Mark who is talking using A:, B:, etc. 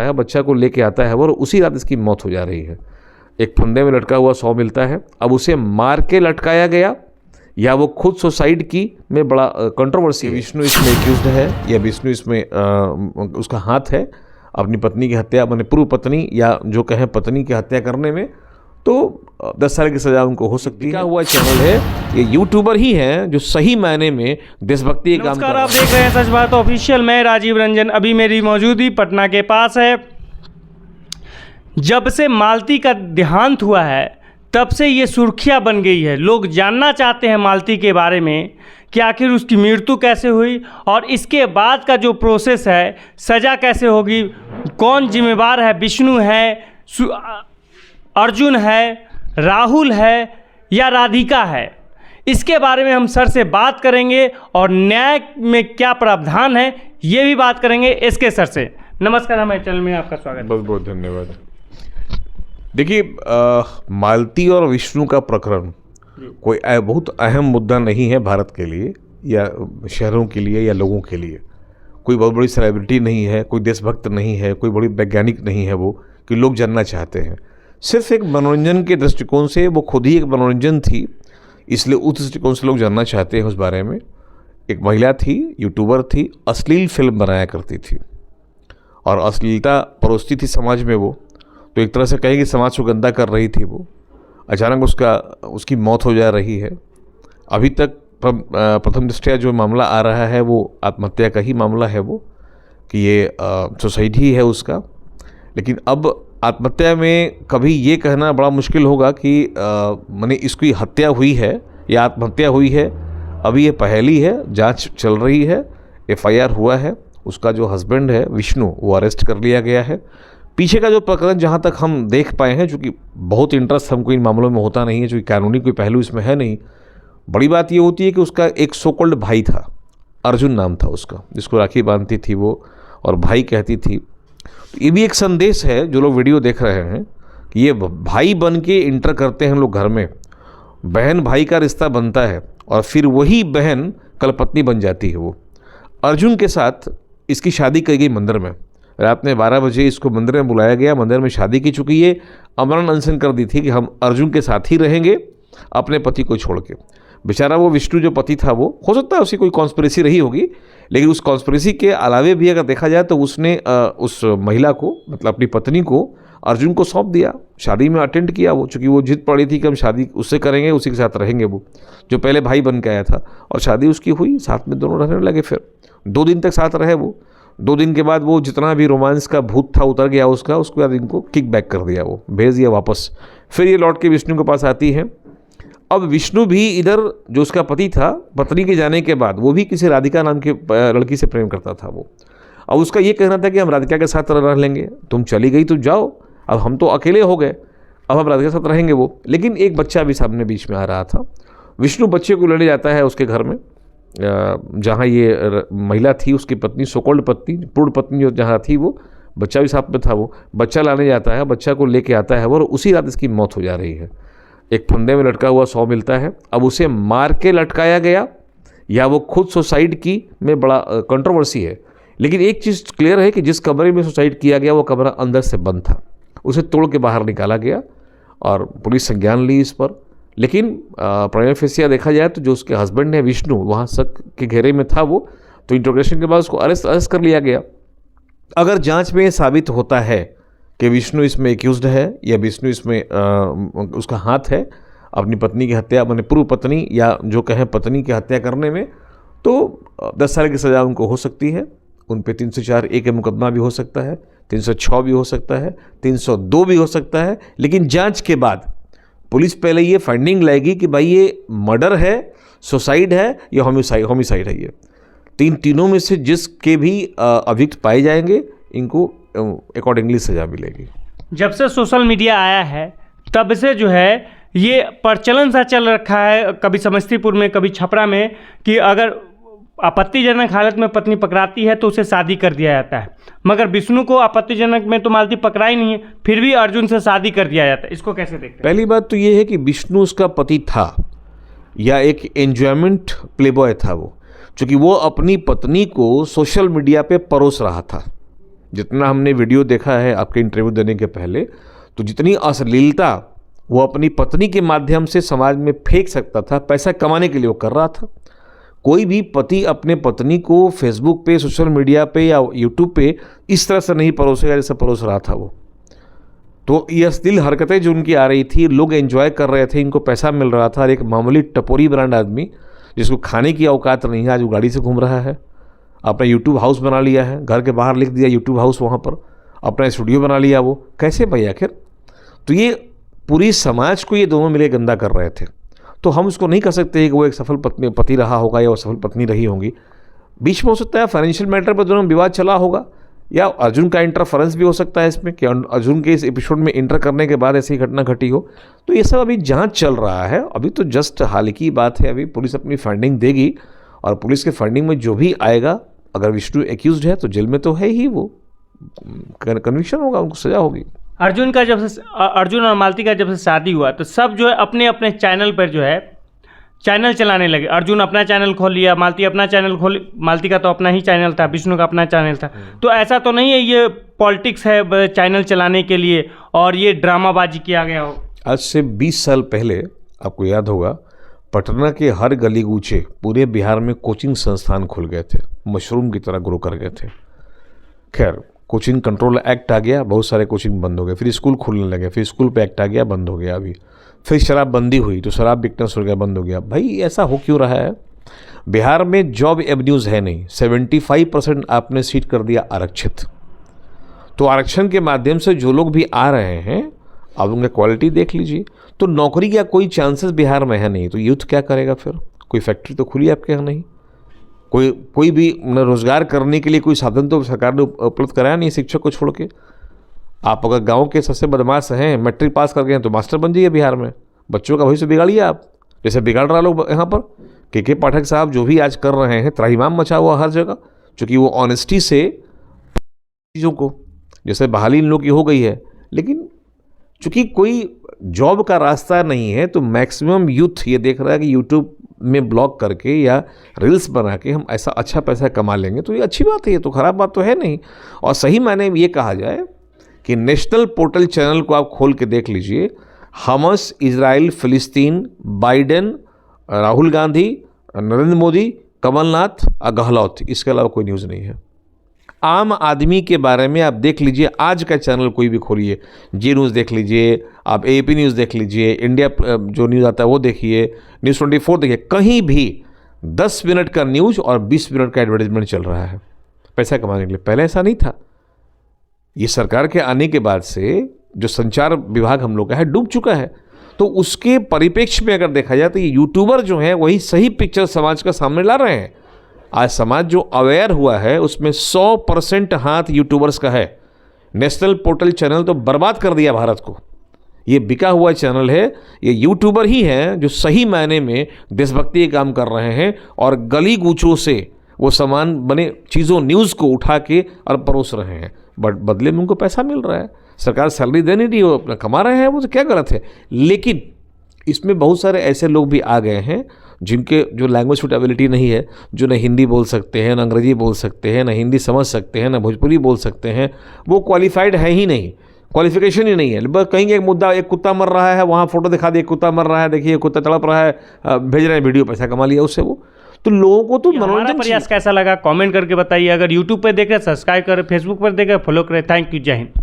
A: है, बच्चा को लेके आता है वो, और उसी रात इसकी मौत हो जा रही है। एक फंदे में लटका हुआ शव मिलता है। अब उसे मार के लटकाया गया या वो खुद सुसाइड की में बड़ा कंट्रोवर्सी है। विष्णु इसमें एक्यूज्ड है या विष्णु इसमें उसका हाथ है अपनी पत्नी की हत्या, माने पूर्व पत्नी या जो कहें पत्नी की हत्या करने में, तो 10 साल की सजा उनको हो सकती है। क्या हुआ चैनल है, ये यूट्यूबर ही है जो सही मायने में देशभक्ति के काम कर रहे हैं।
B: आप देख रहे हैं सच बात ऑफिशियल। मैं राजीव रंजन। अभी मेरी मौजूदगी पटना के पास है। जब से मालती का देहांत हुआ है तब से ये सुर्खियाँ बन गई है। लोग जानना चाहते हैं मालती के बारे में कि आखिर उसकी मृत्यु कैसे हुई और इसके बाद का जो प्रोसेस है, सज़ा कैसे होगी, कौन जिम्मेवार है, विष्णु है, अर्जुन है, राहुल है या राधिका है। इसके बारे में हम सर से बात करेंगे और न्याय में क्या प्रावधान है ये भी बात करेंगे एसके सर से। नमस्कार, हमारे चैनल में आपका स्वागत है।
A: बहुत बहुत धन्यवाद। देखिए, मालती और विष्णु का प्रकरण कोई बहुत अहम मुद्दा नहीं है भारत के लिए या शहरों के लिए या लोगों के लिए। कोई बहुत बड़ी सेलिब्रिटी नहीं है, कोई देशभक्त नहीं है, कोई बड़ी वैज्ञानिक नहीं है वो कि लोग जानना चाहते हैं। सिर्फ एक मनोरंजन के दृष्टिकोण से वो खुद ही एक मनोरंजन थी, इसलिए उस दृष्टिकोण से लोग जानना चाहते हैं उस बारे में। एक महिला थी, यूट्यूबर थी, अश्लील फिल्म बनाया करती थी और अश्लीलता परोसती थी समाज में। वो तो एक तरह से कहें कि समाज को गंदा कर रही थी वो। अचानक उसकी मौत हो जा रही है। अभी तक प्रथम दृष्टया जो मामला आ रहा है वो आत्महत्या का ही मामला है, वो कि ये सुसाइड ही है उसका। लेकिन अब आत्महत्या में कभी ये कहना बड़ा मुश्किल होगा कि माने इसकी हत्या हुई है या आत्महत्या हुई है। अभी ये पहेली है, जांच चल रही है, FIR हुआ है। उसका जो हस्बैंड है विष्णु, वो अरेस्ट कर लिया गया है। पीछे का जो प्रकरण जहाँ तक हम देख पाए हैं, चूँकि बहुत इंटरेस्ट हमको इन मामलों में होता नहीं है, चूँकि कानूनी कोई पहलू इसमें है नहीं। बड़ी बात ये होती है कि उसका एक सो कॉल्ड भाई था, अर्जुन नाम था उसका, जिसको राखी बांधती थी वो और भाई कहती थी। तो ये भी एक संदेश है जो लोग वीडियो देख रहे हैं कि ये भाई बन के इंटर करते हैं लोग घर में, बहन भाई का रिश्ता बनता है और फिर वही बहन कल पत्नी बन जाती है। वो अर्जुन के साथ इसकी शादी की गई मंदिर में। रात में 12 बजे इसको मंदिर में बुलाया गया, मंदिर में शादी की चुकी ये अमरण अनशन कर दी थी कि हम अर्जुन के साथ ही रहेंगे अपने पति को छोड़ के। बेचारा वो विष्णु जो पति था, वो हो सकता है उसकी कोई कॉन्स्पिरेसी रही होगी, लेकिन उस कॉन्स्पिरेसी के अलावे भी अगर देखा जाए तो उसने उस महिला को, मतलब अपनी पत्नी को अर्जुन को सौंप दिया। शादी में अटेंड किया वो, चूँकि वो जिद पड़ी थी कि हम शादी उससे करेंगे, उसी के साथ रहेंगे, वो जो पहले भाई बन के आया था। और शादी उसकी हुई, साथ में दोनों रहने लगे। फिर 2 दिन तक साथ रहे वो। 2 दिन के बाद वो जितना भी रोमांस का भूत था उतर गया उसका। उसके बाद इनको किक बैक कर दिया, वो भेज दिया वापस। फिर ये लौट के विष्णु के पास आती है। अब विष्णु भी इधर जो उसका पति था, पत्नी के जाने के बाद वो भी किसी राधिका नाम की लड़की से प्रेम करता था वो। अब उसका ये कहना था कि हम राधिका के साथ रह लेंगे, तुम चली गई तो जाओ, अब हम तो अकेले हो गए, अब हम राधिका के साथ रहेंगे वो। लेकिन एक बच्चा भी सामने बीच में आ रहा था। विष्णु बच्चे को लेने जाता है उसके घर में, जहाँ ये महिला थी उसकी पत्नी, सोकॉल्ड पत्नी, पूर्ण पत्नी जो जहाँ थी, वो बच्चा भी साथ में था। वो बच्चा लाने जाता है, बच्चा को लेके आता है वो, और उसी रात इसकी मौत हो जा रही है। एक फंदे में लटका हुआ शव मिलता है। अब उसे मार के लटकाया गया या वो खुद सुसाइड की में बड़ा कंट्रोवर्सी है। लेकिन एक चीज़ क्लियर है कि जिस कमरे में सुसाइड किया गया वो कमरा अंदर से बंद था, उसे तोड़ के बाहर निकाला गया और पुलिस संज्ञान ली इस पर। लेकिन प्राइमा फेसिया देखा जाए तो जो उसके हस्बैंड है विष्णु, वहाँ शक के घेरे में था वो, तो इंट्रोगेशन के बाद उसको अरेस्ट कर लिया गया। अगर जांच में साबित होता है कि विष्णु इसमें एक्यूज्ड है या विष्णु इसमें उसका हाथ है अपनी पत्नी की हत्या, माने पूर्व पत्नी या जो कहें पत्नी की हत्या करने में, तो 10 साल की सज़ा उनको हो सकती है। उन पे 304A का मुकदमा भी हो सकता है, 306 भी हो सकता है, 302 भी हो सकता है। लेकिन जांच के बाद पुलिस पहले ये फाइंडिंग लाएगी कि भाई ये मर्डर है, सुसाइड है या होमिसाइड है। ये तीनों में से जिसके भी अभियुक्त पाए जाएंगे, इनको अकॉर्डिंगली सज़ा मिलेगी।
B: जब से सोशल मीडिया आया है तब से जो है ये प्रचलन सा चल रखा है, कभी समस्तीपुर में कभी छपरा में, कि अगर आपत्तिजनक हालत में पत्नी पकड़ाती है तो उसे शादी कर दिया जाता है। मगर विष्णु को आपत्तिजनक में तो मालती पकड़ाई नहीं है, फिर भी अर्जुन से शादी कर दिया जाता है। इसको कैसे देखते हैं?
A: पहली बात तो ये है कि विष्णु उसका पति था या एक एन्जॉयमेंट प्लेबॉय था वो, क्योंकि वो अपनी पत्नी को सोशल मीडिया पे परोस रहा था। जितना हमने वीडियो देखा है आपके इंटरव्यू देने के पहले, तो जितनी अश्लीलता वो अपनी पत्नी के माध्यम से समाज में फेंक सकता था, पैसा कमाने के लिए वो कर रहा था। कोई भी पति अपने पत्नी को फेसबुक पे, सोशल मीडिया पे या यूट्यूब पे इस तरह से नहीं परोसेगा जैसे परोस रहा था वो। तो ये अश्लील हरकतें जो उनकी आ रही थी, लोग एंजॉय कर रहे थे, इनको पैसा मिल रहा था। और एक मामूली टपोरी ब्रांड आदमी जिसको खाने की औकात नहीं है, आज वो गाड़ी से घूम रहा है, अपना यूट्यूब हाउस बना लिया है, घर के बाहर लिख दिया यूट्यूब हाउस, वहाँ पर अपना स्टूडियो बना लिया। वो कैसे भाई आखिर? तो ये पूरी समाज को ये दोनों मिले गंदा कर रहे थे। तो हम उसको नहीं कह सकते कि वो एक सफल पति रहा होगा या वो सफल पत्नी रही होंगी। बीच में हो सकता है फाइनेंशियल मैटर पर दोनों विवाद चला होगा, या अर्जुन का इंटरफेरेंस भी हो सकता है इसमें कि अर्जुन के इस एपिसोड में इंटर करने के बाद ऐसी घटना घटी हो। तो ये सब अभी जांच चल रहा है, अभी तो जस्ट हाल की बात है। अभी पुलिस अपनी फाइंडिंग देगी और पुलिस के फाइंडिंग में जो भी आएगा, अगर विष्णु एक्यूज्ड है तो जेल में तो है ही, वो कन्विक्शन होगा, उनको सजा होगी।
B: अर्जुन और मालती का जब से शादी हुआ तो सब जो है अपने अपने चैनल पर जो है चैनल चलाने लगे। अर्जुन अपना चैनल खोल लिया, मालती अपना चैनल खोल, मालती का तो अपना ही चैनल था, विष्णु का अपना चैनल था। तो ऐसा तो नहीं है ये पॉलिटिक्स है चैनल चलाने के लिए और ये ड्रामाबाजी किया गया हो?
A: आज से 20 साल पहले आपको याद होगा, पटना के हर गली गूचे पूरे बिहार में कोचिंग संस्थान खुल गए थे, मशरूम की तरह ग्रो कर गए थे। खैर, कोचिंग कंट्रोल एक्ट आ गया, बहुत सारे कोचिंग बंद हो गए, फिर स्कूल खुलने लगे, फिर स्कूल पे एक्ट आ गया, बंद हो गया। अभी फिर शराबबंदी हुई तो शराब बिकना शुरू हो गया, बंद हो गया। भाई ऐसा हो क्यों रहा है? बिहार में जॉब एवेन्यूज़ है नहीं, 75% आपने सीट कर दिया आरक्षित। तो आरक्षण के माध्यम से जो लोग भी आ रहे हैं, आप उनका क्वालिटी देख लीजिए, तो नौकरी का कोई चांसेस बिहार में है नहीं। तो यूथ क्या करेगा फिर? कोई फैक्ट्री तो खुली आपके यहाँ नहीं, कोई भी रोजगार करने के लिए कोई साधन तो सरकार ने उपलब्ध कराया नहीं, शिक्षक को छोड़ के। आप अगर गांव के सबसे बदमाश हैं, मैट्रिक पास कर गए हैं तो मास्टर बन जाइए बिहार में, बच्चों का भविष्य बिगाड़िए आप, जैसे बिगाड़ रहा लोग यहाँ पर। के पाठक साहब जो भी आज कर रहे हैं, त्राहिमाम मचा हुआ हर जगह, क्योंकि वो ऑनेस्टी से चीज़ों को, जैसे बहाली इन लोग की हो गई है, लेकिन चूँकि कोई जॉब का रास्ता नहीं है तो मैक्सिमम यूथ ये देख रहा है कि यूट्यूब में ब्लॉग करके या रील्स बना के हम ऐसा अच्छा पैसा कमा लेंगे। तो ये अच्छी बात है, ये तो ख़राब बात तो है नहीं। और सही मायने में ये कहा जाए कि नेशनल पोर्टल चैनल को आप खोल के देख लीजिए, हमस, इजराइल, फिलिस्तीन, बाइडेन, राहुल गांधी, नरेंद्र मोदी, कमलनाथ, गहलोत, इसके अलावा कोई न्यूज़ नहीं है। आम आदमी के बारे में आप देख लीजिए, आज का चैनल कोई भी खोलिए, जी न्यूज़ देख लीजिए, आप AP न्यूज़ देख लीजिए, इंडिया जो न्यूज़ आता है वो देखिए, न्यूज़ 24 देखिए, कहीं भी 10 मिनट का न्यूज़ और 20 मिनट का एडवर्टाइजमेंट चल रहा है पैसा कमाने के लिए। पहले ऐसा नहीं था। ये सरकार के आने के बाद से जो संचार विभाग हम लोग का है डूब चुका है। तो उसके परिप्रेक्ष्य में अगर देखा जाए तो ये यूट्यूबर जो हैं वही सही पिक्चर समाज का सामने ला रहे हैं। आज समाज जो अवेयर हुआ है उसमें 100% हाथ यूट्यूबर्स का है। नेशनल पोर्टल चैनल तो बर्बाद कर दिया भारत को, ये बिका हुआ चैनल है। ये यूट्यूबर ही हैं जो सही मायने में देशभक्ति के काम कर रहे हैं और गली गूचों से वो सामान बने चीज़ों, न्यूज़ को उठा के और परोस रहे हैं, बट बदले में उनको पैसा मिल रहा है। सरकार सैलरी दे नहीं रही, वो अपना कमा रहे हैं, वो तो क्या गलत है। लेकिन इसमें बहुत सारे ऐसे लोग भी आ गए हैं जिनके जो लैंग्वेज सुटेबिलिटी नहीं है, जो न हिंदी बोल सकते हैं, न अंग्रेजी बोल सकते हैं, न हिंदी समझ सकते हैं, न भोजपुरी बोल सकते हैं, वो क्वालिफाइड है ही नहीं, क्वालिफिकेशन ही नहीं है। बस कहीं एक मुद्दा, एक कुत्ता मर रहा है, वहाँ फोटो दिखा दे, कुत्ता मर रहा है, देखिए कुत्ता तड़प रहा है, भेज रहे हैं वीडियो, पैसा कमा लिया उससे वो। तो लोगों को तो मनोरंजन।
B: प्रयास कैसा लगा कमेंट करके बताइए। अगर यूट्यूब पर देखें सब्सक्राइब करें, फेसबुक पर देखें फॉलो करें। थैंक यू, जय हिंद।